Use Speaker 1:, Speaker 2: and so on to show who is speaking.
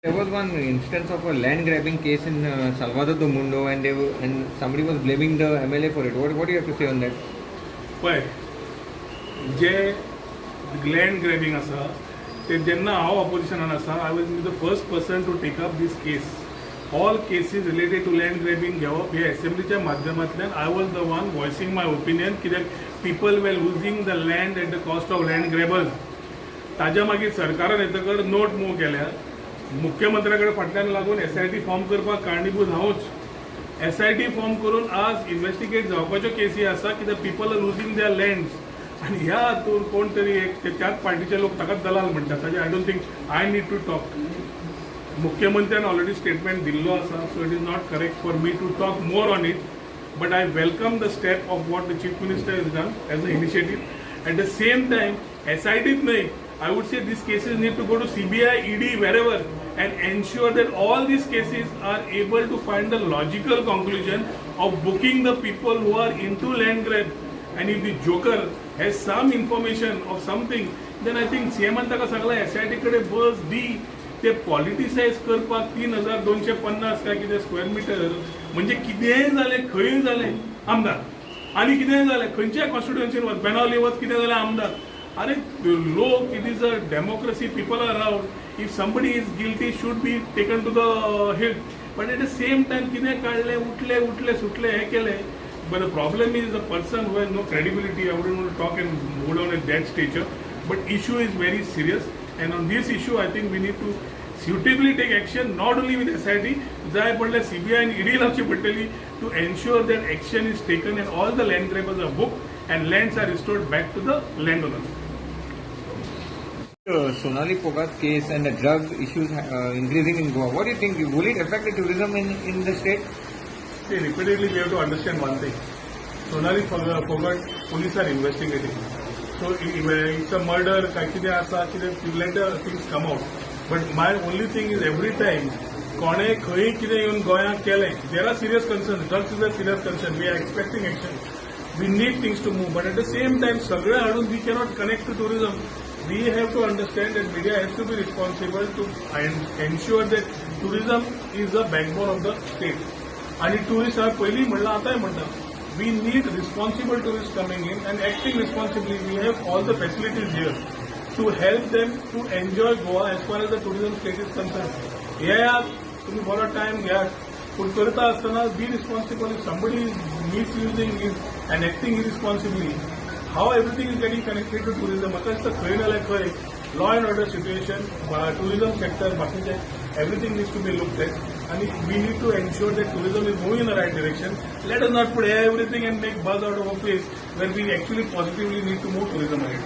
Speaker 1: There was one instance of a land grabbing case in Salvador do Mundo, and somebody was blaming the MLA for it. What do you have to say on that?
Speaker 2: पळय जे land grabbing आसा ते जेन्ना हांव ऑपोजिशनान आसा I was the first person to take up this case. All cases related to land grabbing घेवप हे असेंब्लीच्या माध्यमांतल्यान I was the one voicing my opinion कित्याक people were losing the land at the cost of land grabbers. ताज्या मागीर सरकारान येतकर note move केल्या. मुख्यमंत्र्या कडेन फाटल्यान लागून SIT फॉर्म करपाक कारणीभूत हांवूच. SIT फॉर्म करून आज इन्व्हेस्टिगेट जावपाच्यो केसी आसा कित्याक people are losing their lands. आनी ह्या हातून कोण तरी एक त्याच पार्टीचे लोक ताकाच दलाल म्हणटात. ताजे I don't think I need to talk. मुख्यमंत्र्यान ऑलरेडी स्टेटमेंट दिल्लो आसा, so it is not correct for me to talk more on it. But I welcome the step of what the chief minister is done as a initiative. At the same time SITच न्हय, I would say these cases need to go to CBI, ED, wherever, and ensure that all these cases are able to find the logical conclusion of booking the people who are into land grab. And if the joker has some information of something, then I think CM taka sagla SIT kade bus दी ते politicise करपाक 3250 काय कितें square metre म्हणजे कितेंय जालें खंय जालें आमदार आनी कितेंय जालें खंयच्याय कॉन्स्टिट्युएन्सीन वच बेनावली वच कितें जालें आमदार. अरे लोक, it is a democracy, people are around. If somebody is guilty should be taken to the hill. But at the same time कितें काडलें उठले सुटले हें केलें. But the problem is the person who has no credibility. I wouldn't want to talk and go down at that stature. But issue is very serious, and on this issue I think we need to suitably take action, not only with SIT, जाय पडल्यार CBI and ED लावची पडटली to ensure that action is taken and all the land grabbers are booked and lands are restored back to the landowners.
Speaker 1: Sonali Phogat case and the drug issues increasing in Goa. What do you think? Will it affect the tourism in the state?
Speaker 2: See, repeatedly we have to understand one thing. Sonali Phogat, police are investigating. So it's a murder, कितें आसा, कितें later things come out. But my only thing is every time कोणे खंय कितें येवन गोंयांत केलें, there are serious concerns. Drugs is a serious concern. We are expecting action. We need things to move. But at the same time, सगळे हाडून we cannot connect to tourism. We have to understand that media has to be responsible to ensure that tourism is the backbone of the state. And tourists are पहिली म्हणलं आतांय म्हणतात. We need responsible tourists coming in and acting responsibly. We have all the facilities here to help them to enjoy Goa as far as the tourism state is concerned. Yeah, तुम्ही बरो time घ्या, पण करता असताना be responsible. If somebody is misusing it and acting irresponsibly, how everything is getting connected to tourism. आता दिसता खंय नाल्यार खंय law and order situation, tourism sector, बाकीचे everything needs to be looked at. And we need to ensure that tourism is moving in the right direction. Let us not put everything and make buzz out of a place where we actually positively need to move tourism ahead.